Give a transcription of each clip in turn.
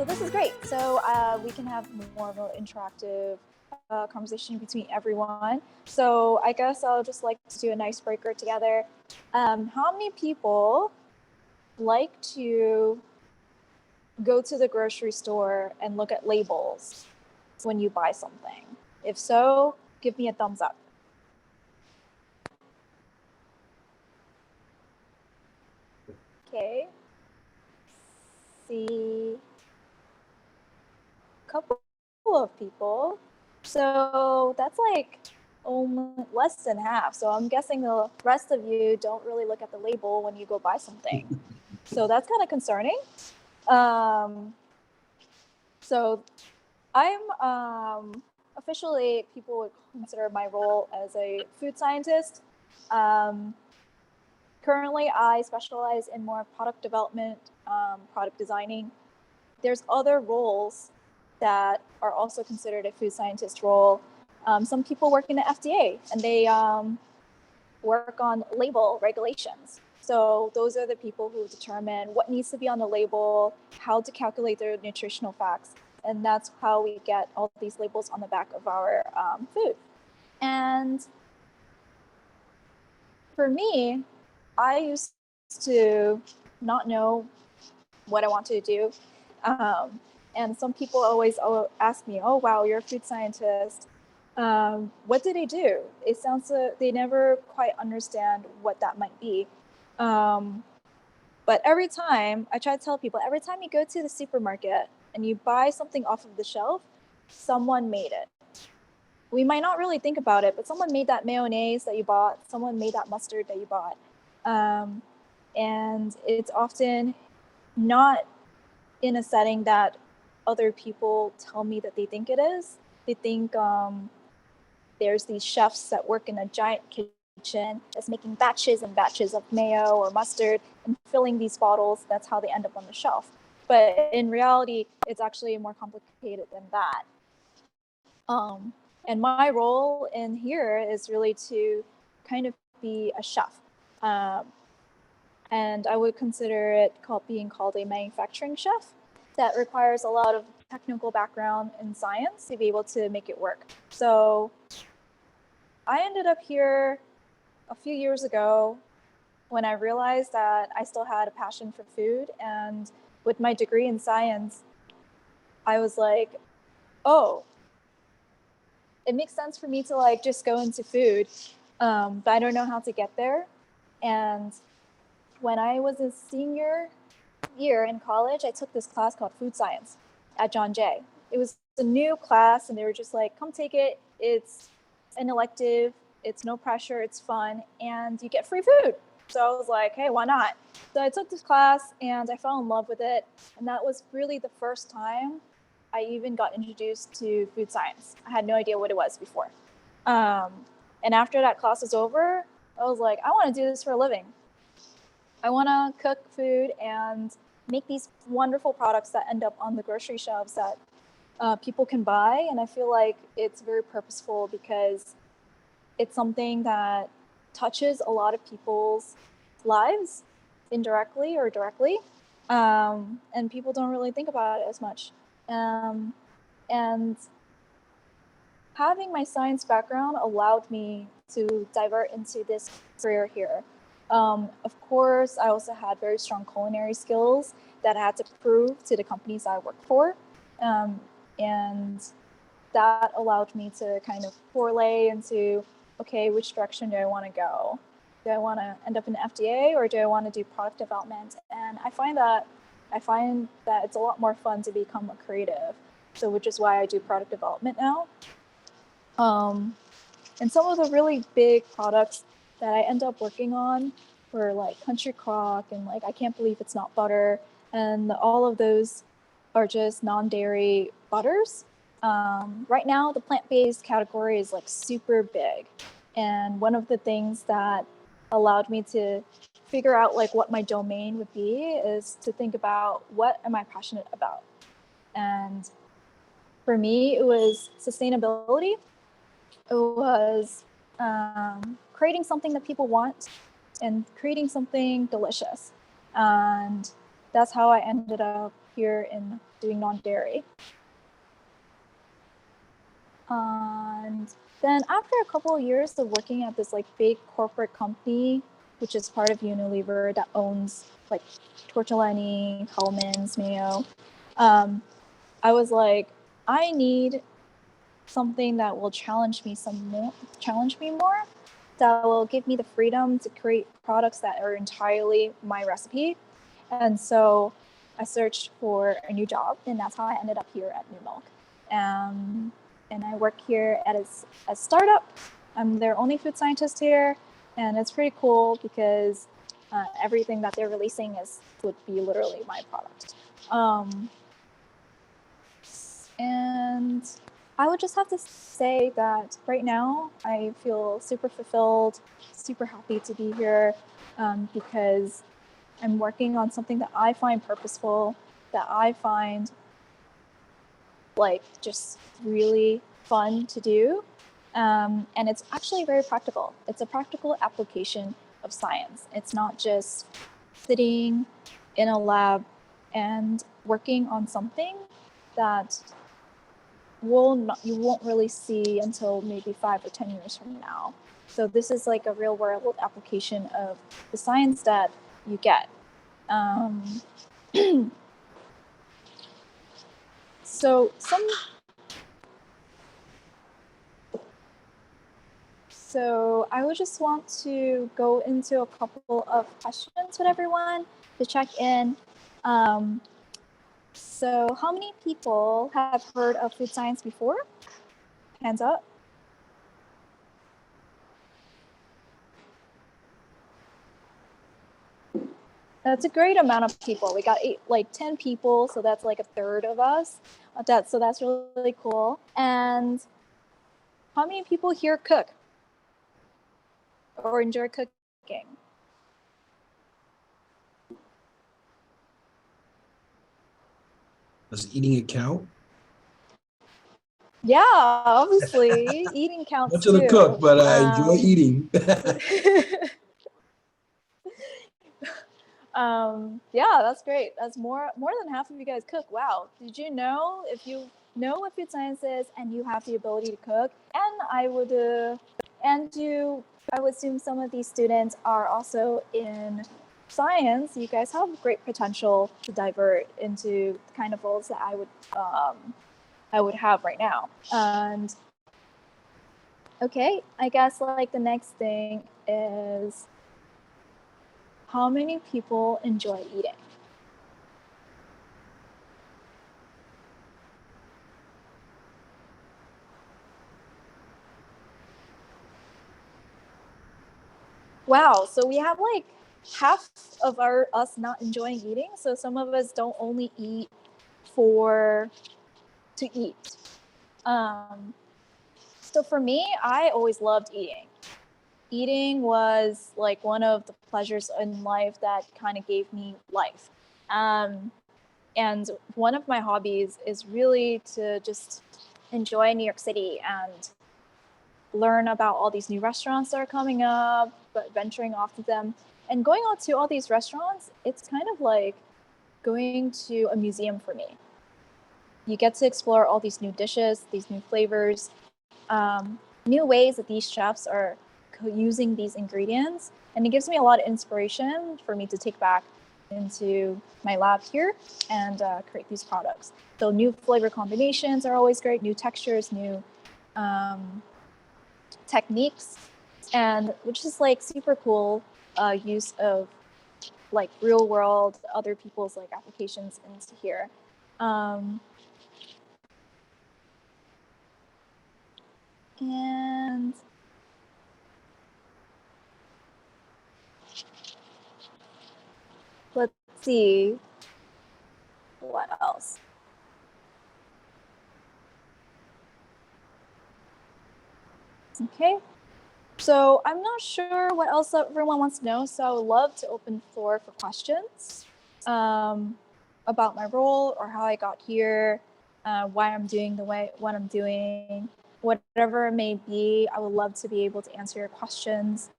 this is great. So we can have more of an interactive conversation between everyone. So I guess I'll just like to do an icebreaker together. How many people like to go to the grocery store and look at labels when you buy something? If so, give me a thumbs up. Okay. See a couple of people. So that's like almost less than half. So I'm guessing the rest of you don't really look at the label when you go buy something. So that's kind of concerning. So I'm officially, people would consider my role as a food scientist. Currently, I specialize in more product development, product designing. There's other roles that are also considered a food scientist role. Some people work in the FDA and they work on label regulations. So those are the people who determine what needs to be on the label, how to calculate their nutritional facts. And that's how we get all these labels on the back of our food. And for me, I used to not know what I wanted to do. And some people always ask me, oh, wow, you're a food scientist. What do they do? It sounds they never quite understand what that might be. But every time, I try to tell people, every time you go to the supermarket and you buy something off of the shelf, someone made it. We might not really think about it, but someone made that mayonnaise that you bought, someone made that mustard that you bought. And it's often not in a setting that other people tell me that they think it is. They think there's these chefs that work in a giant kitchen that's making batches and batches of mayo or mustard and filling these bottles. That's how they end up on the shelf. But in reality, it's actually more complicated than that. And my role in here is really to kind of be a chef. And I would consider it being called a manufacturing chef. That requires a lot of technical background in science to be able to make it work. So I ended up here a few years ago when I realized that I still had a passion for food. And with my degree in science, I was like, oh, it makes sense for me to like just go into food, but I don't know how to get there. And when I was a senior year in college, I took this class called food science at John Jay. It was a new class and they were just like, come take it. It's an elective, it's no pressure, it's fun, and you get free food. So I was like, hey, why not? So I took this class and I fell in love with it. And that was really the first time I even got introduced to food science. I had no idea what it was before. And after that class was over, I was like, I want to do this for a living. I want to cook food and make these wonderful products that end up on the grocery shelves that people can buy. And I feel like it's very purposeful because it's something that touches a lot of people's lives indirectly or directly. And people don't really think about it as much. And having my science background allowed me to divert into this career here. Of course, I also had very strong culinary skills that I had to prove to the companies I worked for. And that allowed me to kind of parlay into, okay, which direction do I want to go? Do I want to end up in the FDA or do I want to do product development? And I find that it's a lot more fun to become a creative. So which is why I do product development now. And some of the really big products that I end up working on were like Country Crock and like I Can't Believe It's Not Butter. And all of those are just non-dairy butters. Right now, the plant-based category is like super big. And one of the things that allowed me to figure out like what my domain would be is to think about what am I passionate about. And for me, it was sustainability. It was creating something that people want and creating something delicious. And that's how I ended up here in doing non-dairy. And then after a couple of years of working at this like big corporate company, which is part of Unilever that owns like Tortellini, Hellmann's, Mayo, I was like, I need something that will challenge me more, that will give me the freedom to create products that are entirely my recipe. And so I searched for a new job, and that's how I ended up here at Numilk. And I work here at a startup. I'm their only food scientist here, and it's pretty cool because everything that they're releasing would be literally my product. And I would just have to say that right now I feel super fulfilled, super happy to be here, because I'm working on something that I find purposeful, that I find like just really fun to do. And it's actually very practical. It's a practical application of science. It's not just sitting in a lab and working on something that you won't really see until maybe 5 or 10 years from now. So this is like a real world application of the science that you get. So I would just want to go into a couple of questions with everyone to check in. So how many people have heard of food science before? Hands up. That's a great amount of people. We got 10 people, so that's like a third of us. So that's really cool. And how many people here cook or enjoy cooking? Does eating count? Yeah, obviously, eating counts Not too. to the cook, but I enjoy eating. Yeah, that's great. That's more than half of you guys cook. Wow. Did you know, if you know what food science is and you have the ability to cook, and I would assume some of these students are also in science, you guys have great potential to divert into the kind of roles that I would have right now. And okay, I guess like the next thing is, how many people enjoy eating? Wow, so we have like half of us not enjoying eating. So some of us don't only eat to eat. So for me, I always loved eating. Eating was like one of the pleasures in life that kind of gave me life. And one of my hobbies is really to just enjoy New York City and learn about all these new restaurants that are coming up, but venturing off to them. And going out to all these restaurants, it's kind of like going to a museum for me. You get to explore all these new dishes, these new flavors, new ways that these chefs are using these ingredients. And it gives me a lot of inspiration for me to take back into my lab here and create these products. So new flavor combinations are always great, new textures, new techniques, and which is like super cool use of like real world other people's like applications into here. And let's see what else. Okay, so I'm not sure what else everyone wants to know, so I would love to open the floor for questions about my role or how I got here, why I'm doing what I'm doing, whatever it may be. I would love to be able to answer your questions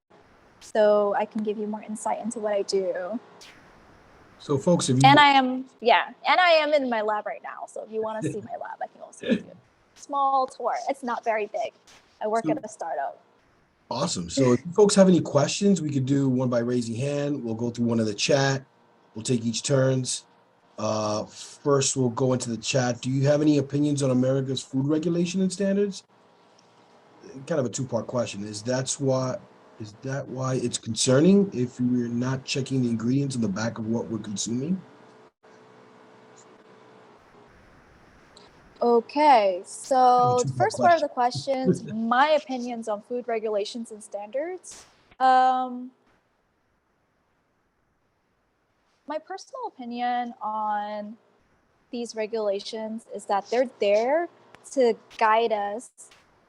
so I can give you more insight into what I do. So folks, if you And I am in my lab right now. So if you want to see my lab, I can also give you a small tour. It's not very big. I work at a startup. awesome. So if you folks have any questions, we could do one by raising hand. We'll go through one in the chat. We'll take each turns. First, we'll go into the chat. Do you have any opinions on America's food regulation and standards? Kind of a two-part question. Is that why it's concerning if we're not checking the ingredients on the back of what we're consuming? Okay, so the Two-part first part of question. the questions, my opinions on food regulations and standards. My personal opinion on these regulations is that they're there to guide us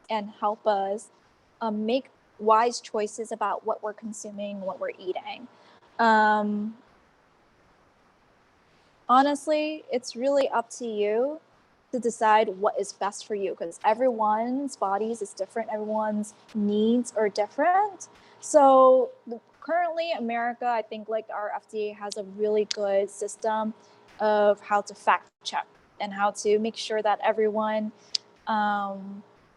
and help us make wise choices about what we're consuming, what we're eating. Honestly, it's really up to you to decide what is best for you, because everyone's bodies is different, everyone's needs are different. So currently America, I think like our FDA has a really good system of how to fact check and how to make sure that everyone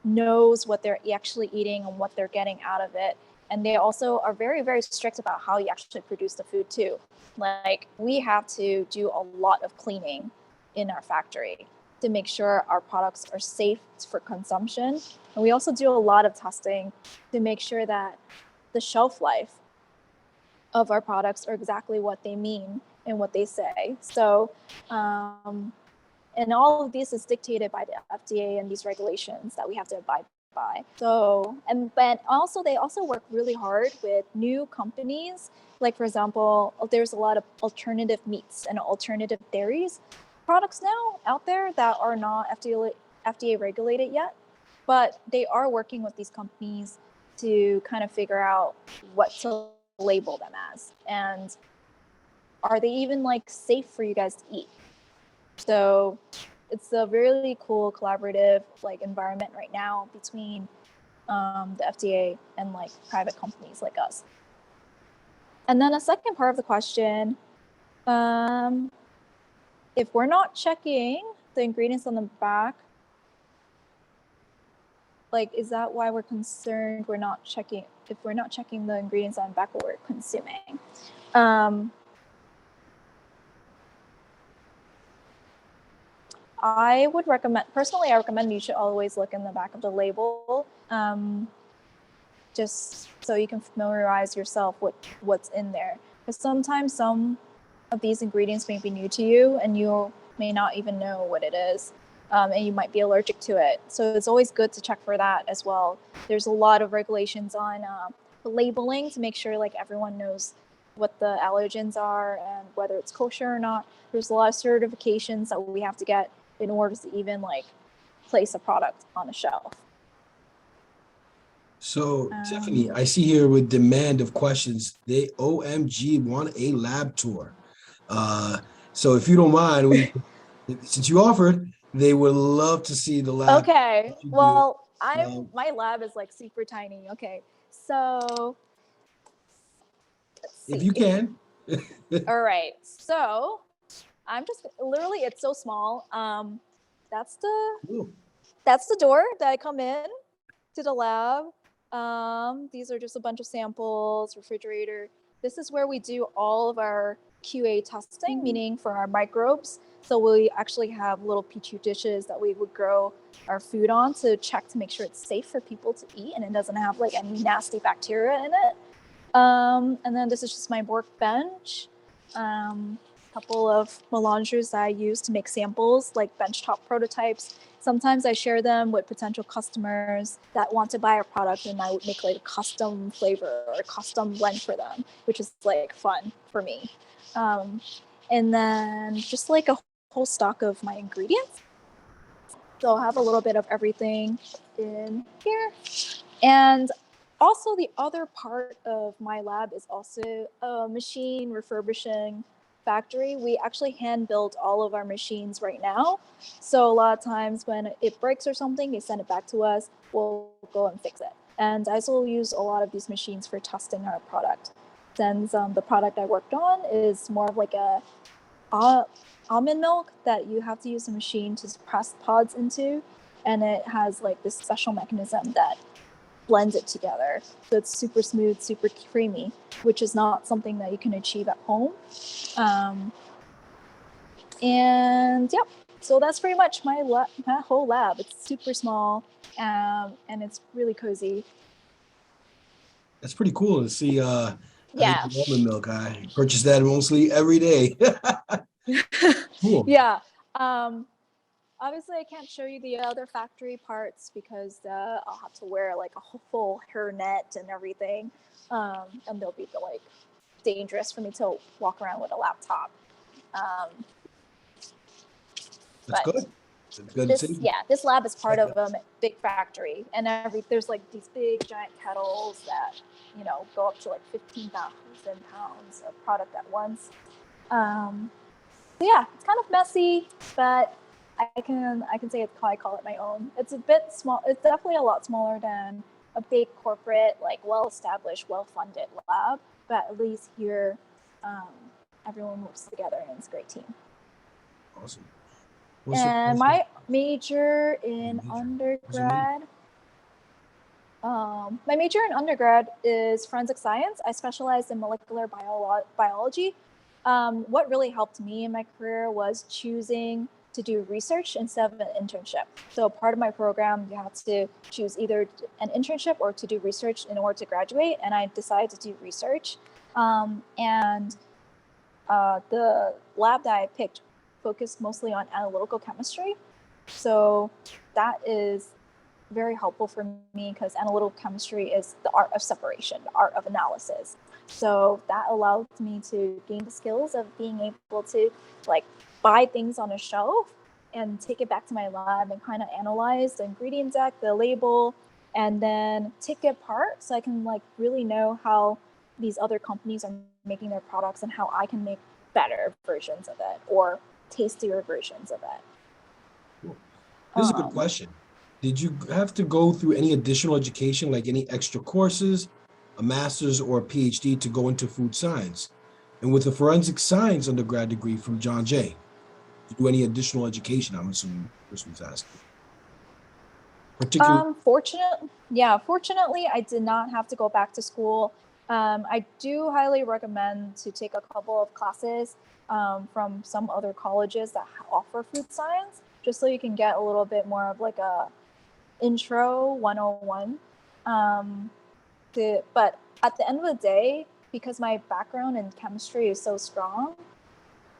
knows what they're actually eating and what they're getting out of it. And they also are very, very strict about how you actually produce the food too. Like we have to do a lot of cleaning in our factory to make sure our products are safe for consumption. And we also do a lot of testing to make sure that the shelf life of our products are exactly what they mean and what they say. So, and all of this is dictated by the FDA and these regulations that we have to abide by. So, but also they also work really hard with new companies. Like for example, there's a lot of alternative meats and alternative dairies products now out there that are not FDA regulated yet, but they are working with these companies to kind of figure out what to label them as, and are they even like safe for you guys to eat. So it's a really cool collaborative like environment right now between the FDA and like private companies like us. And then a second part of the question, if we're not checking the ingredients on the back, like, is that why we're concerned we're not checking, if we're not checking the ingredients on the back what we're consuming? I would recommend, personally, I recommend you should always look in the back of the label, just so you can familiarize yourself with what's in there. Because sometimes some of these ingredients may be new to you and you may not even know what it is, and you might be allergic to it. So it's always good to check for that as well. There's a lot of regulations on labeling to make sure like everyone knows what the allergens are and whether it's kosher or not. There's a lot of certifications that we have to get in order to even like place a product on a shelf. So Tiffany, I see here with demand of questions, they OMG want a lab tour. So if you don't mind, since you offered, they would love to see the lab. Okay, well, my lab is like super tiny. Okay, so let's see. If you can. All right, so I'm just literally, it's so small. That's the door that I come in to the lab. These are just a bunch of samples, refrigerator. This is where we do all of our QA testing, meaning for our microbes. So we actually have little petri dishes that we would grow our food on to check to make sure it's safe for people to eat and it doesn't have like any nasty bacteria in it. And then this is just my workbench. Couple of melangers that I use to make samples, like benchtop prototypes. Sometimes I share them with potential customers that want to buy a product, and I would make like a custom flavor or a custom blend for them, which is like fun for me. And then just like a whole stock of my ingredients. So I'll have a little bit of everything in here. And also the other part of my lab is also a machine refurbishing factory. We actually hand build all of our machines right now. So a lot of times when it breaks or something, they send it back to us. We'll go and fix it. And I also use a lot of these machines for testing our product. since the product I worked on is more of like a almond milk that you have to use a machine to press pods into, and it has like this special mechanism that blends it together. So it's super smooth, super creamy, which is not something that you can achieve at home. And yep, so that's pretty much my whole lab. It's super small, and it's really cozy. That's pretty cool to see. Yeah. Almond milk. I purchase that mostly every day. Cool. Yeah. Obviously, I can't show you the other factory parts because I'll have to wear like a full hairnet and everything, and they'll be like dangerous for me to walk around with a laptop. That's But good. this lab is part of a big factory, and there's like these big giant kettles that go up to like 15,000 pounds of product at once. So yeah, it's kind of messy, but I can say I call it my own. It's a bit small. It's definitely a lot smaller than a big corporate, like well-established, well-funded lab. But at least here, everyone works together and it's a great team. Awesome. And my major in undergrad. My major in undergrad is forensic science. I specialized in molecular biology. What really helped me in my career was choosing to do research instead of an internship. So part of my program, you have to choose either an internship or to do research in order to graduate. And I decided to do research. And the lab that I picked focused mostly on analytical chemistry. So that is very helpful for me because analytical chemistry is the art of separation, the art of analysis. So that allowed me to gain the skills of being able to like buy things on a shelf and take it back to my lab and kind of analyze the ingredient deck, the label, and then take it apart so I can like really know how these other companies are making their products and how I can make better versions of it or tastier versions of it. Cool. This is a good question. Did you have to go through any additional education, like any extra courses, a master's or a PhD to go into food science? And with a forensic science undergrad degree from John Jay, did you do any additional education? I'm assuming this was asking. Fortunately, I did not have to go back to school. I do highly recommend to take a couple of classes from some other colleges that offer food science, just so you can get a little bit more of like a intro 101. But at the end of the day, because my background in chemistry is so strong,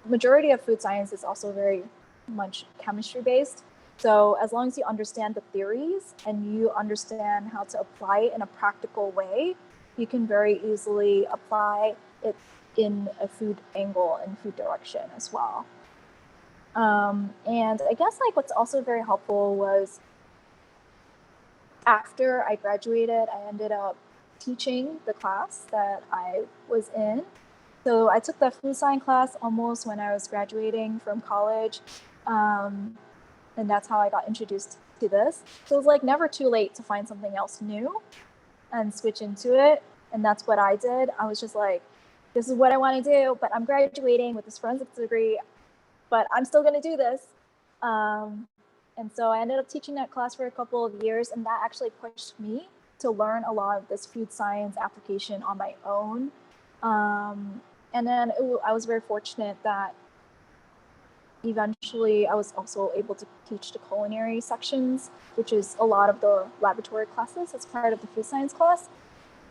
majority of food science is also very much chemistry based. So as long as you understand the theories and you understand how to apply it in a practical way, you can very easily apply it in a food angle and food direction as well. And I guess like what's also very helpful was after I graduated, I ended up teaching the class that I was in. So I took the food science class almost when I was graduating from college. And that's how I got introduced to this. So it was like never too late to find something else new and switch into it. And that's what I did. I was just like, this is what I want to do, but I'm graduating with this forensics degree, but I'm still going to do this. And so I ended up teaching that class for a couple of years, and that actually pushed me to learn a lot of this food science application on my own. And then I was very fortunate that eventually I was also able to teach the culinary sections, which is a lot of the laboratory classes as part of the food science class.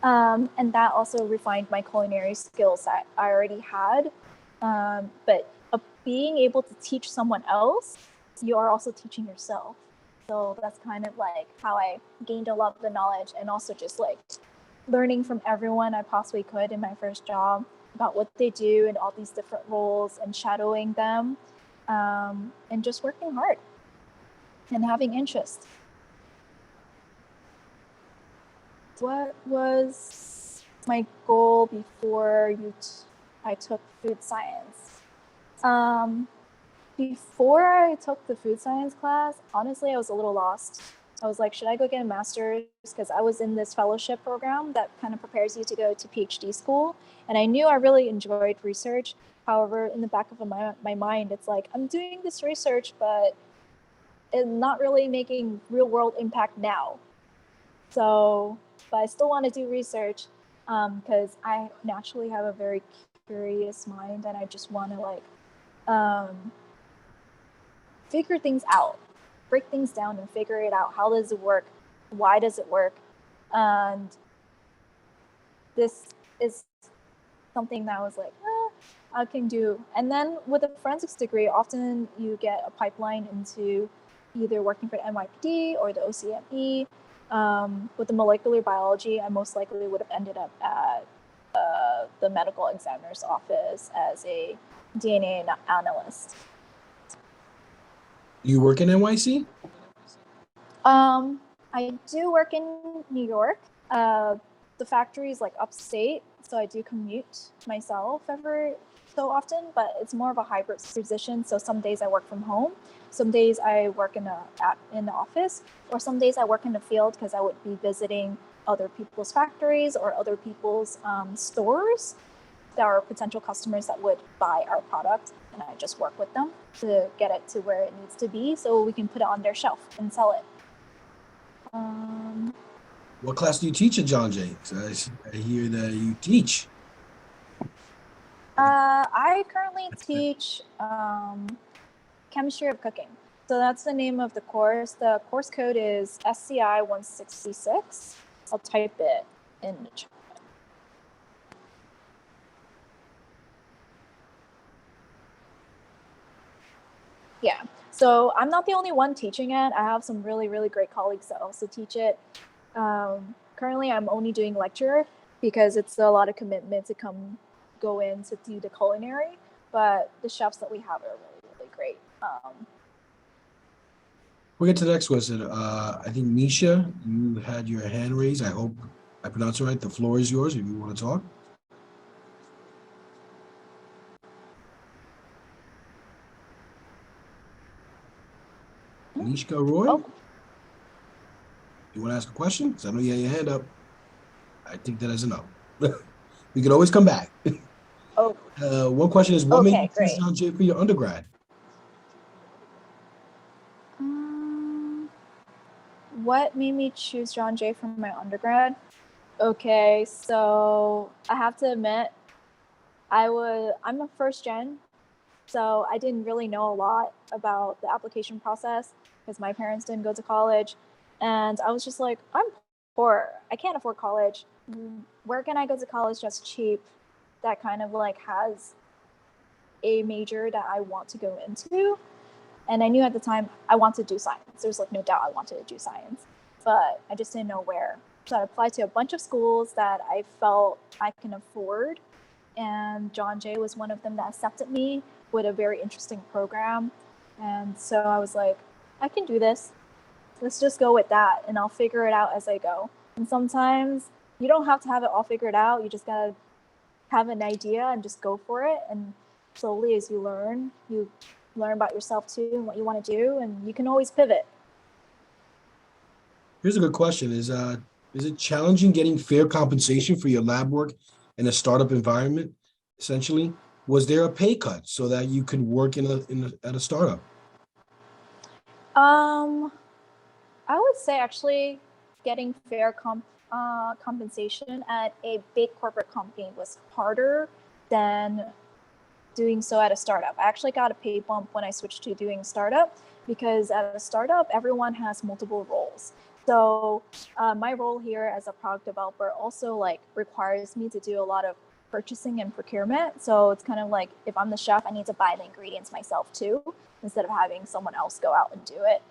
And that also refined my culinary skills that I already had. But being able to teach someone else, you are also teaching yourself. So that's kind of like how I gained a lot of the knowledge, and also just like learning from everyone I possibly could in my first job about what they do and all these different roles, and shadowing them, and just working hard and having interest. What was my goal before I took food science? Before I took the food science class, honestly, I was a little lost. I was like, should I go get a master's? Because I was in this fellowship program that kind of prepares you to go to PhD school. And I knew I really enjoyed research. However, in the back of my mind, it's like, I'm doing this research, but it's not really making real world impact now. So, but I still want to do research because I naturally have a very curious mind and I just want to like figure things out, break things down and figure it out. How does it work? Why does it work? And this is something that I was like, I can do. And then with a forensics degree, often you get a pipeline into either working for the NYPD or the OCME. With the molecular biology, I most likely would have ended up at the medical examiner's office as a DNA analyst. You work in NYC? I do work in New York. The factory is like upstate, so I do commute myself every so often, but it's more of a hybrid position. So some days I work from home, some days I work in the office, or some days I work in the field because I would be visiting other people's factories or other people's stores that are potential customers that would buy our product, and I just work with them to get it to where it needs to be so we can put it on their shelf and sell it. What class do you teach at John Jay? I hear that you teach. I currently teach chemistry of cooking. So that's the name of the course. The course code is SCI 166. I'll type it in the chat. Yeah, so I'm not the only one teaching it. I have some really, really great colleagues that also teach it. Currently, I'm only doing lecture because it's a lot of commitment to go in to do the culinary, but the chefs that we have are really, really great. We'll get to the next question. I think Misha, you had your hand raised. I hope I pronounced it right. The floor is yours if you want to talk. Nishka Roy, you want to ask a question? Because I know you had your hand up. I think that is enough. We can always come back. One question is, what made you choose John Jay for your undergrad? What made me choose John Jay for my undergrad? Okay, so I have to admit, I'm a first gen, so I didn't really know a lot about the application process because my parents didn't go to college. And I was just like, I'm poor. I can't afford college. Where can I go to college that's cheap, that kind of like has a major that I want to go into? And I knew at the time I wanted to do science. There's like no doubt I wanted to do science, but I just didn't know where. So I applied to a bunch of schools that I felt I can afford. And John Jay was one of them that accepted me with a very interesting program. And so I was like, I can do this. Let's just go with that and I'll figure it out as I go. And sometimes you don't have to have it all figured out. You just gotta have an idea and just go for it. And slowly as you learn about yourself too and what you want to do, and you can always pivot. Here's a good question. Is it challenging getting fair compensation for your lab work in a startup environment? Essentially, was there a pay cut so that you could work at a startup? I would say actually getting fair compensation at a big corporate company was harder than doing so at a startup. I actually got a pay bump when I switched to doing startup because at a startup, everyone has multiple roles. So my role here as a product developer also like requires me to do a lot of purchasing and procurement. So it's kind of like if I'm the chef, I need to buy the ingredients myself too, instead of having someone else go out and do it,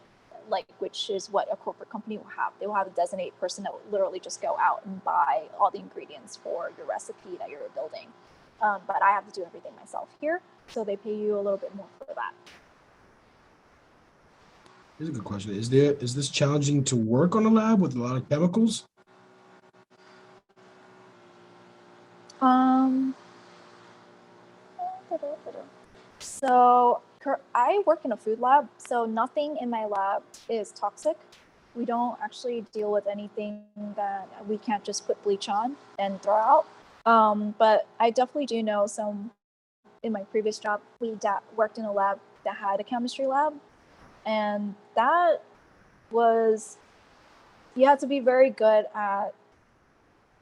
like which is what a corporate company will have. They will have a designated person that will literally just go out and buy all the ingredients for your recipe that you're building. But I have to do everything myself here, so they pay you a little bit more for that. Here's a good question. Is this challenging to work on a lab with a lot of chemicals? So I work in a food lab, so nothing in my lab is toxic. We don't actually deal with anything that we can't just put bleach on and throw out. But I definitely do know some. In my previous job, we worked in a lab that had a chemistry lab, and that was, you have to be very good at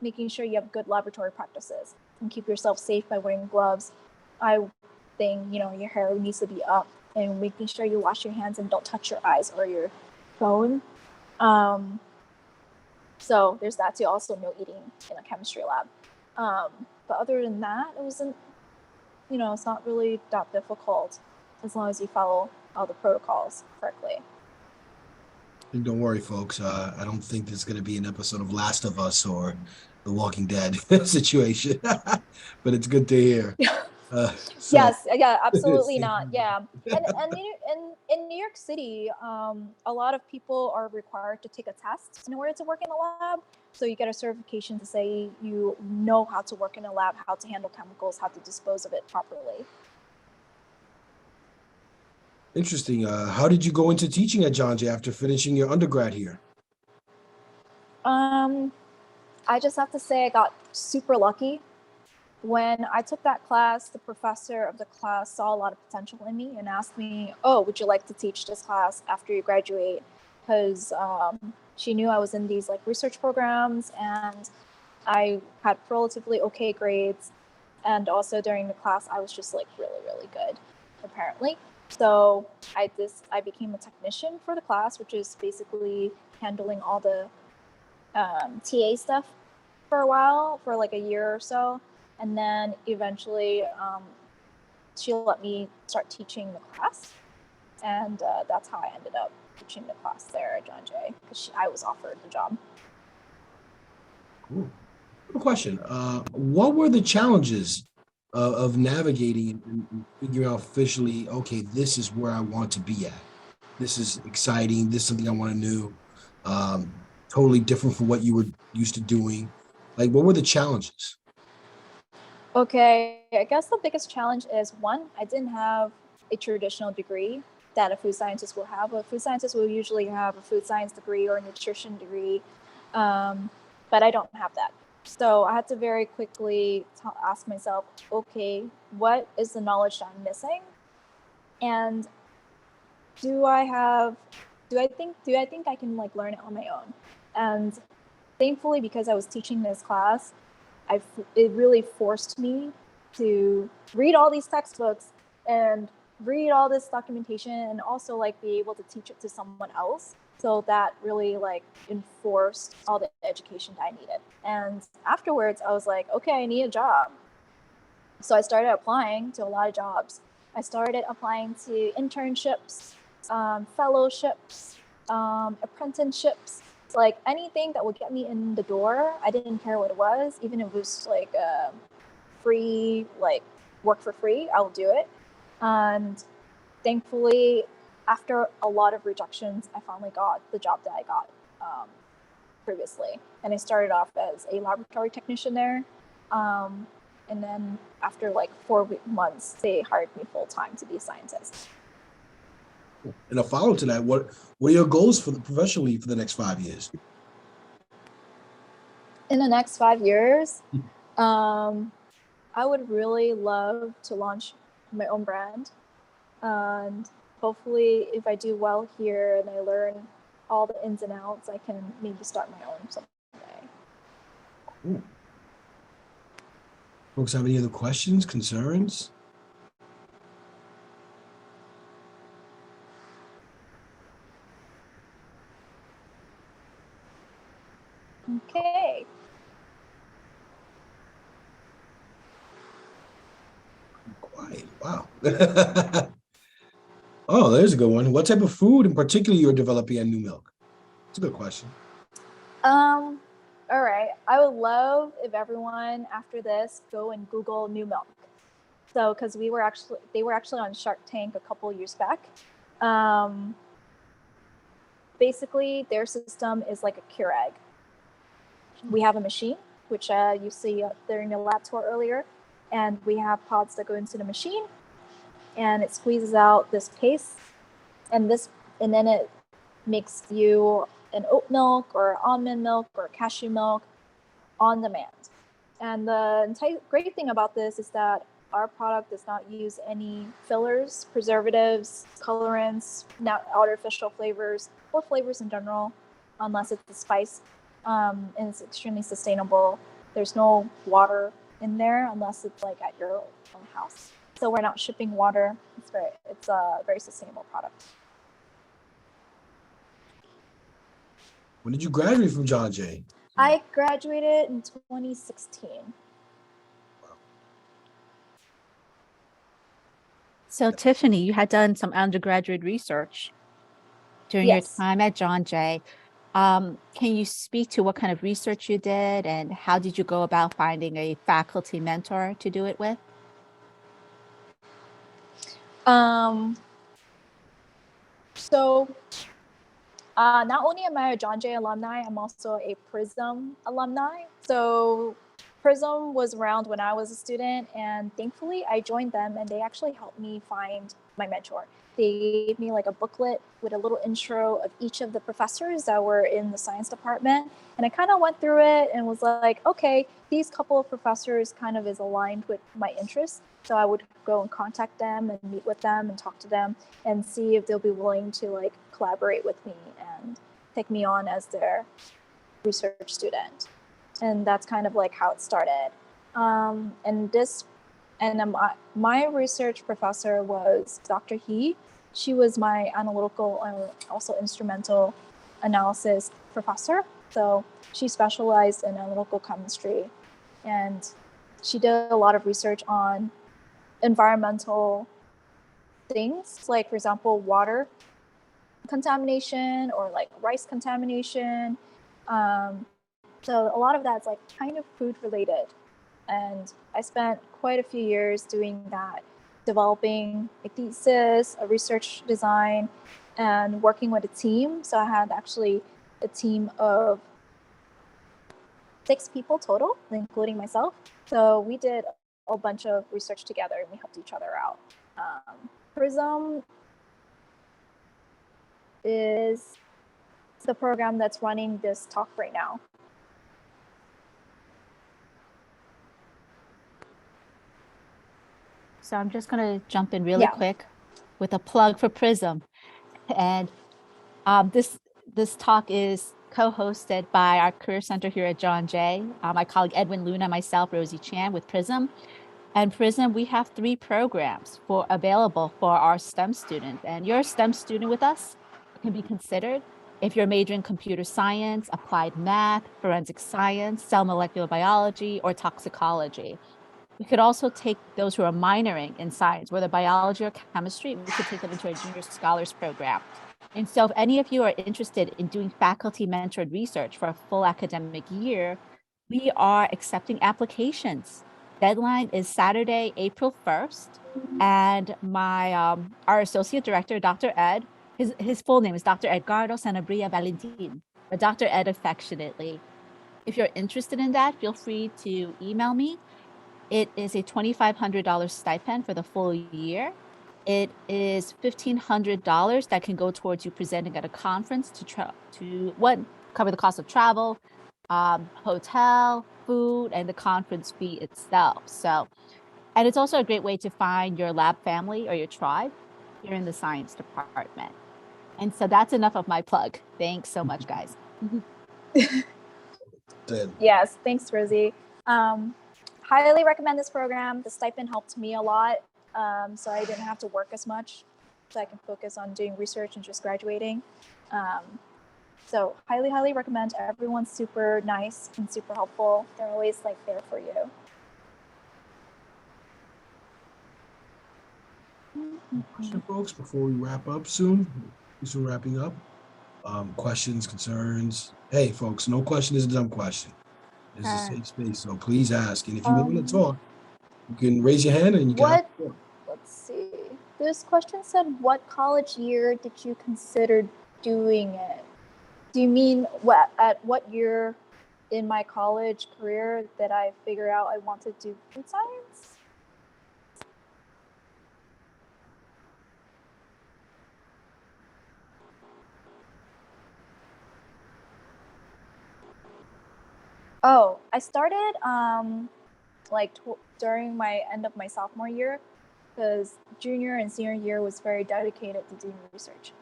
making sure you have good laboratory practices and keep yourself safe by wearing gloves. I think, you know, your hair needs to be up and making sure you wash your hands and don't touch your eyes or your phone. So there's that too. Also, no eating in a chemistry lab. But other than that, it wasn't, you know, it's not really that difficult as long as you follow all the protocols correctly. And don't worry, folks. I don't think there's going to be an episode of Last of Us or The Walking Dead situation, but it's good to hear. Yes, yeah, absolutely not. Yeah, and in New York City, a lot of people are required to take a test in order to work in a lab. So you get a certification to say you know how to work in a lab, how to handle chemicals, how to dispose of it properly. Interesting. How did you go into teaching at John Jay after finishing your undergrad here? I just have to say I got super lucky. When I took that class, the professor of the class saw a lot of potential in me and asked me, "Oh, would you like to teach this class after you graduate?" Because she knew I was in these like research programs and I had relatively okay grades. And also during the class, I was just like really, really good, apparently. So I became a technician for the class, which is basically handling all the TA stuff for a while, for like a year or so. And then eventually she let me start teaching the class. And that's how I ended up teaching the class there at John Jay, because I was offered the job. Cool. Good question. What were the challenges of navigating and figuring out officially, okay, this is where I want to be at. This is exciting. This is something I want to do. Totally different from what you were used to doing. Like, what were the challenges? Okay, I guess the biggest challenge is one, I didn't have a traditional degree that a food scientist will have. A food scientist will usually have a food science degree or a nutrition degree, but I don't have that. So I had to very quickly ask myself, okay, what is the knowledge that I'm missing? And do I think I can like learn it on my own? And thankfully, because I was teaching this class, it really forced me to read all these textbooks and read all this documentation and also like be able to teach it to someone else. So that really like enforced all the education that I needed. And afterwards I was like, okay, I need a job. So I started applying to a lot of jobs. I started applying to internships, fellowships, apprenticeships, like anything that would get me in the door. I didn't care what it was, even if it was like free, like work for free, I'll do it. And thankfully, after a lot of rejections, I finally got the job that I got previously. And I started off as a laboratory technician there. And then after like 4 months, they hired me full time to be a scientist. And a follow to that, what are your goals for professionally for the next 5 years? In the next 5 years, I would really love to launch my own brand. And hopefully, if I do well here and I learn all the ins and outs, I can maybe start my own someday. Cool. Folks have any other questions, concerns? Okay. Quiet. Wow. Oh, there's a good one. What type of food in particular you're developing at Numilk? It's a good question. All right. I would love if everyone after this go and Google Numilk. So, because they were actually on Shark Tank a couple years back. Basically, their system is like a Keurig. We have a machine, which you see during the lab tour earlier, and we have pods that go into the machine, and it squeezes out this paste, and then it makes you an oat milk or almond milk or cashew milk on demand. And the great thing about this is that our product does not use any fillers, preservatives, colorants, artificial flavors, or flavors in general, unless it's a spice. And it's extremely sustainable. There's no water in there unless it's like at your own house. So we're not shipping water. It's a very sustainable product. When did you graduate from John Jay? I graduated in 2016. So Tiffany, you had done some undergraduate research during your time at John Jay. Can you speak to what kind of research you did and how did you go about finding a faculty mentor to do it with? Not only am I a John Jay alumni, I'm also a PRISM alumni. So PRISM was around when I was a student, and thankfully I joined them and they actually helped me find my mentor. They gave me like a booklet with a little intro of each of the professors that were in the science department. And I kind of went through it and was like, okay, these couple of professors kind of is aligned with my interests. So I would go and contact them and meet with them and talk to them and see if they'll be willing to like collaborate with me and take me on as their research student. And that's kind of like how it started. My research professor was Dr. He. She was my analytical and also instrumental analysis professor. So she specialized in analytical chemistry, and she did a lot of research on environmental things, like for example, water contamination or like rice contamination. So a lot of that's like kind of food related. And I spent quite a few years doing that, developing a thesis, a research design, and working with a team. So I had actually a team of 6 people total, including myself. So we did a bunch of research together and we helped each other out. PRISM is the program that's running this talk right now. So I'm just going to jump in really quick with a plug for PRISM. And this talk is co-hosted by our Career Center here at John Jay, my colleague Edwin Luna, myself, Rosie Chan with PRISM. And PRISM, we have 3 programs available for our STEM students. And you're a STEM student with us, it can be considered if you're majoring in computer science, applied math, forensic science, cell molecular biology, or toxicology. We could also take those who are minoring in science, whether biology or chemistry, we could take them into our Junior Scholars Program. And so if any of you are interested in doing faculty mentored research for a full academic year, we are accepting applications. Deadline is Saturday, April 1st. And our associate director, Dr. Ed, his full name is Dr. Edgardo Sanabria Valentin, but Dr. Ed affectionately. If you're interested in that, feel free to email me. It is a $2,500 stipend for the full year. It is $1,500 that can go towards you presenting at a conference to cover the cost of travel, hotel, food, and the conference fee itself. So, and it's also a great way to find your lab family or your tribe here in the science department. And so that's enough of my plug. Thanks so much, guys. Yes, thanks, Rosie. Highly recommend this program. The stipend helped me a lot, so I didn't have to work as much, so I can focus on doing research and just graduating. So highly recommend. Everyone's super nice and super helpful. They're always like there for you. Question, folks, before we wrap up soon. We're wrapping up. Questions, concerns. Hey, folks, no question is a dumb question. It's a safe space, so please ask. And if you want to talk, you can raise your hand and you can. Let's see. This question said, what college year did you consider doing it? Do you mean at what year in my college career that I figured out I want to do food science? Oh, I started during my end of my sophomore year, because junior and senior year was very dedicated to doing research.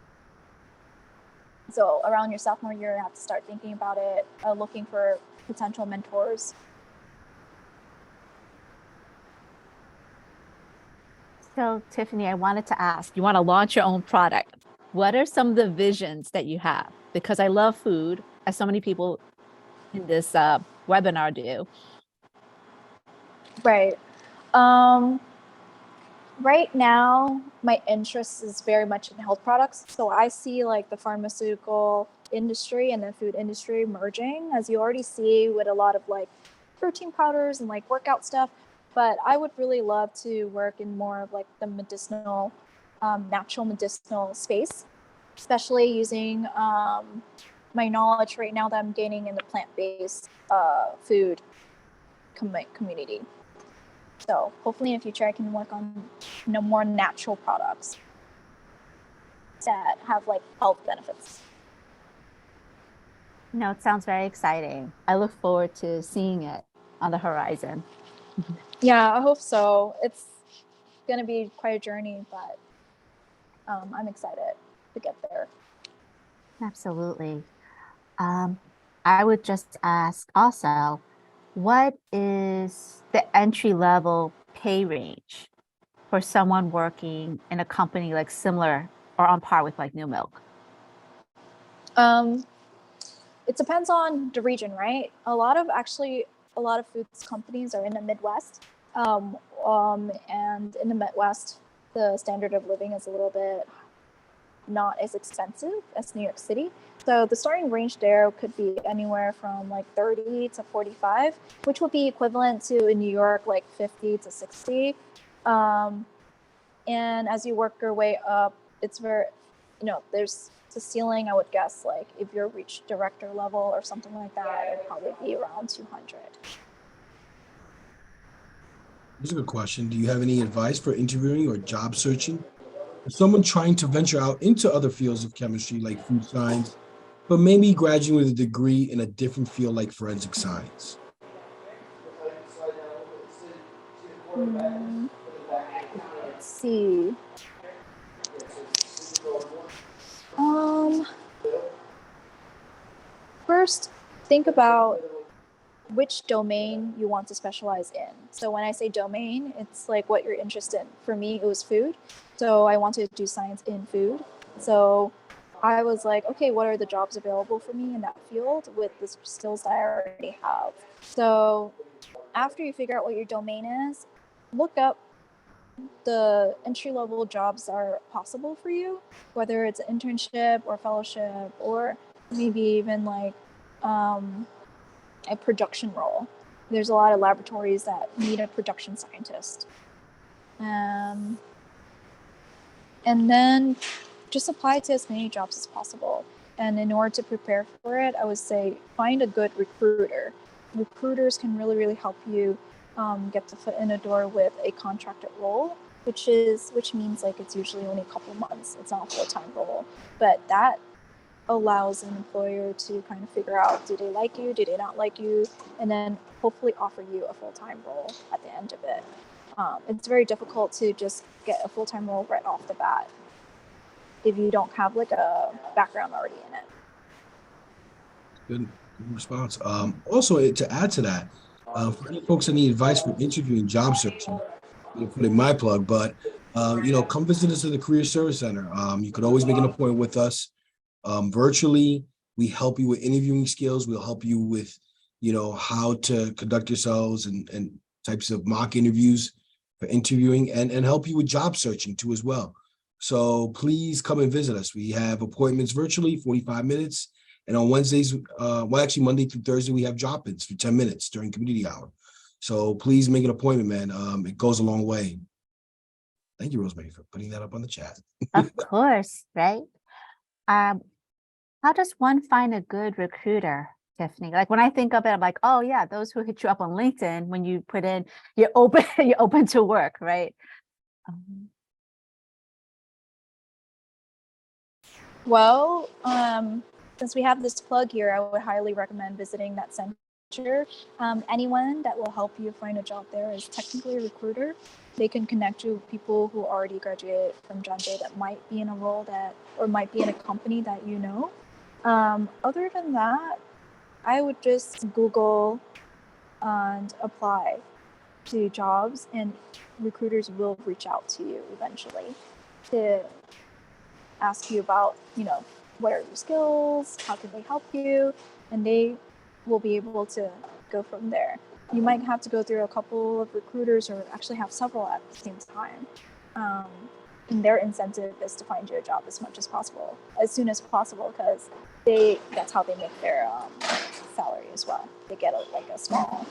So around your sophomore year, you have to start thinking about it, looking for potential mentors. So, Tiffany, I wanted to ask, you want to launch your own product. What are some of the visions that you have? Because I love food, as so many people in this webinar do. Right. Right now, my interest is very much in health products. So I see like the pharmaceutical industry and the food industry merging, as you already see with a lot of like protein powders and like workout stuff. But I would really love to work in more of like the medicinal, natural medicinal space, especially using my knowledge right now that I'm gaining in the plant-based food community. So hopefully in the future I can work on more natural products that have like health benefits. No, it sounds very exciting. I look forward to seeing it on the horizon. Yeah, I hope so. It's going to be quite a journey, but I'm excited to get there. Absolutely. I would just ask also, what is the entry level pay range for someone working in a company like similar or on par with like Numilk? It depends on the region, right? A lot of foods companies are in the Midwest, and in the Midwest, the standard of living is a little bit not as expensive as New York City. So the starting range there could be anywhere from like 30 to 45, which would be equivalent to in New York like 50 to 60. And as you work your way up, it's very, there's the ceiling, I would guess, like if you're reached director level or something like that, it'd probably be around 200. Here's a good question. Do you have any advice for interviewing or job searching? For someone trying to venture out into other fields of chemistry like food science, but maybe graduating with a degree in a different field like forensic science? Let's see. First, think about which domain you want to specialize in. So when I say domain, it's like what you're interested in. For me, it was food. So I wanted to do science in food. So I was like, okay, what are the jobs available for me in that field with the skills that I already have? So after you figure out what your domain is, look up the entry-level jobs that are possible for you, whether it's an internship or fellowship, or maybe even like a production role. There's a lot of laboratories that need a production scientist. And then just apply to as many jobs as possible. And in order to prepare for it, I would say find a good recruiter. Recruiters can really, really help you get the foot in the door with a contracted role, which means like it's usually only a couple months. It's not a full-time role, but that allows an employer to kind of figure out, do they like you, do they not like you, and then hopefully offer you a full-time role at the end of it. It's very difficult to just get a full-time role right off the bat if you don't have like a background already in it. Good response. Also, to add to that, for any folks that need advice for interviewing, job searching, putting my plug, but come visit us at the Career Service Center. You could always make an appointment with us virtually. We help you with interviewing skills. We'll help you with, how to conduct yourselves and types of mock interviews for interviewing, and help you with job searching too as well. So please come and visit us. We have appointments virtually, 45 minutes. And on Wednesdays, actually Monday through Thursday, we have drop-ins for 10 minutes during community hour. So please make an appointment, man. It goes a long way. Thank you, Rosemary, for putting that up on the chat. Of course, right? How does one find a good recruiter, Tiffany? Like when I think of it, I'm like, oh yeah, those who hit you up on LinkedIn when you put in you're open to work, right? Well, since we have this plug here, I would highly recommend visiting that center future. Anyone that will help you find a job there is technically a recruiter. They can connect you with people who already graduated from John Jay that might be in a role that, or might be in a company that you know. Other than that, I would just Google and apply to jobs, and recruiters will reach out to you eventually to ask you about, what are your skills, how can they help you, and they will be able to go from there. You might have to go through a couple of recruiters or actually have several at the same time. And their incentive is to find you a job as much as possible, as soon as possible, because that's how they make their salary as well. They get a small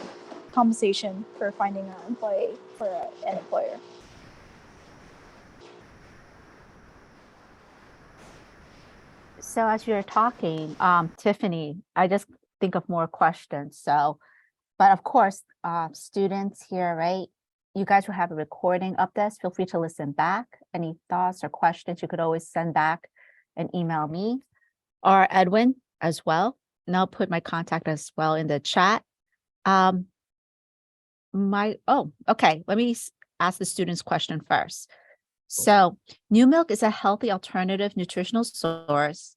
compensation for finding an employee for an employer. So as you're talking, Tiffany, I just think of more questions. So, but of course, students here, right? You guys will have a recording of this. Feel free to listen back. Any thoughts or questions, you could always send back and email me or Edwin as well. And I'll put my contact as well in the chat. Okay. Let me ask the students question first. So Numilk is a healthy alternative nutritional source,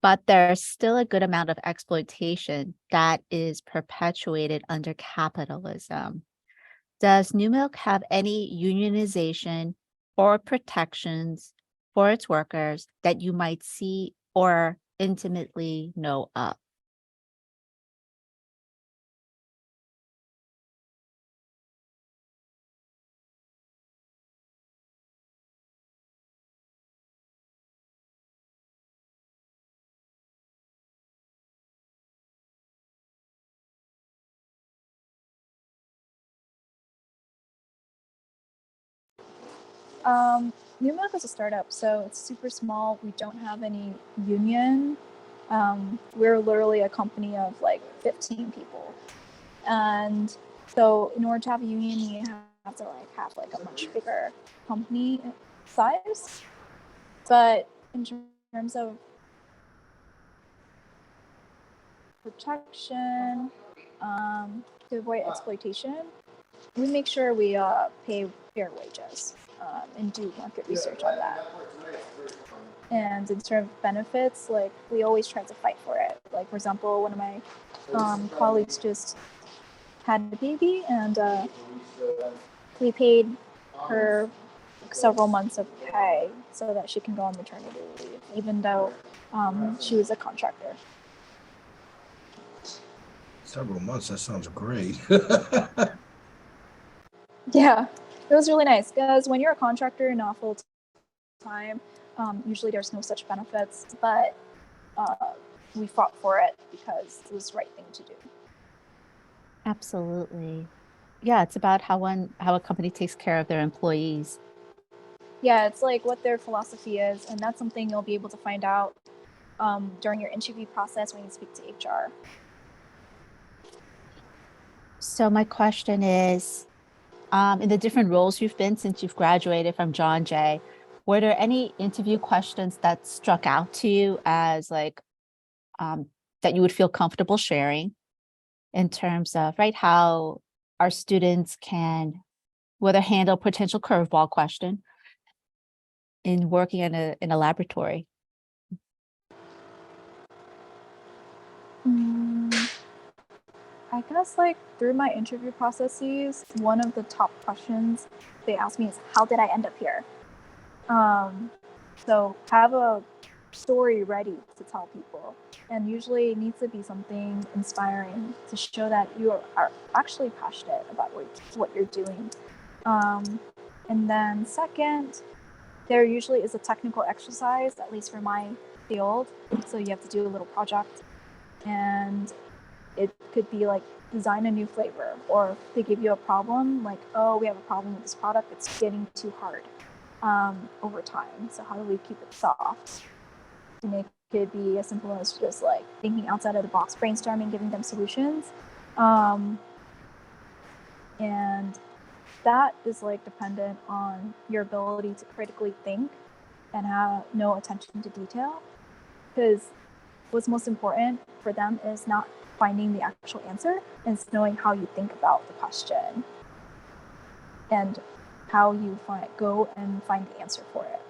but there's still a good amount of exploitation that is perpetuated under capitalism. Does Numilk have any unionization or protections for its workers that you might see or intimately know of? Numilk is a startup, so it's super small. We don't have any union. We're literally a company of 15 people. And so in order to have a union, you have to have a much bigger company size. But in terms of protection, to avoid exploitation, we make sure we pay fair wages and do market research on that. And in terms of benefits, we always try to fight for it. For example, one of my colleagues just had a baby, and we paid her several months of pay so that she can go on maternity leave, even though she was a contractor. Several months, that sounds great. Yeah, it was really nice, because when you're a contractor and not full time, usually there's no such benefits, but we fought for it because it was the right thing to do. Absolutely. Yeah, it's about how a company takes care of their employees. Yeah, it's what their philosophy is, and that's something you'll be able to find out during your interview process when you speak to HR. So my question is, in the different roles you've been since you've graduated from John Jay, were there any interview questions that struck out to you as that you would feel comfortable sharing in terms of how our students can whether handle potential curveball question in working in a laboratory? I guess through my interview processes, one of the top questions they ask me is, how did I end up here? So have a story ready to tell people, and usually it needs to be something inspiring to show that you are actually passionate about what you're doing. And then second, there usually is a technical exercise, at least for my field. So you have to do a little project, and it could be design a new flavor, or if they give you a problem, oh, we have a problem with this product, it's getting too hard over time. So how do we keep it soft? To make it be as simple as just thinking outside of the box, brainstorming, giving them solutions. And that is dependent on your ability to critically think and have no attention to detail. Because what's most important for them is not finding the actual answer, and it's knowing how you think about the question and how you go and find the answer for it.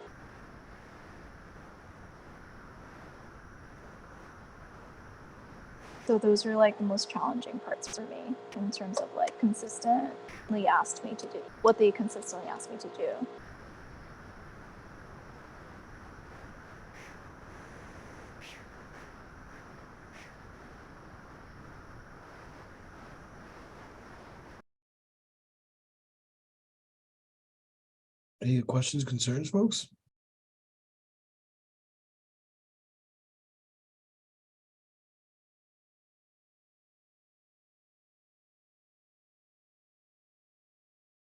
So those are like the most challenging parts for me in terms of like consistently asked me to do what they consistently asked me to do. Any questions, concerns, folks?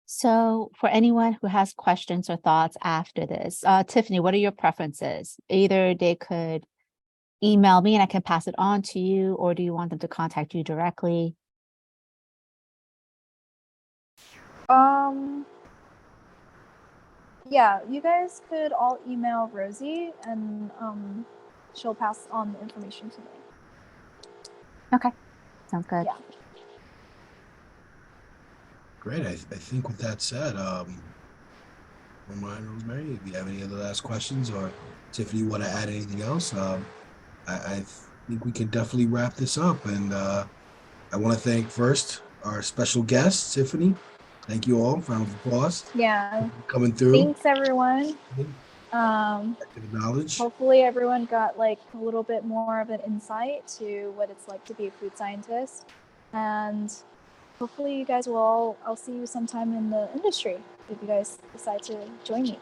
So for anyone who has questions or thoughts after this, Tiffany, what are your preferences? Either they could email me and I can pass it on to you, or do you want them to contact you directly? Yeah, you guys could all email Rosie and she'll pass on the information to me. Okay, sounds good. Yeah. Great. I think with that said, don't mind, Rosemary, if you have any other last questions, or Tiffany, you want to add anything else, I think we can definitely wrap this up. And I want to thank first our special guest, Tiffany. Thank you all. Round of applause. Yeah. Coming through. Thanks everyone. Knowledge. Hopefully everyone got like a little bit more of an insight to what it's like to be a food scientist. And hopefully you guys will I'll see you sometime in the industry if you guys decide to join me.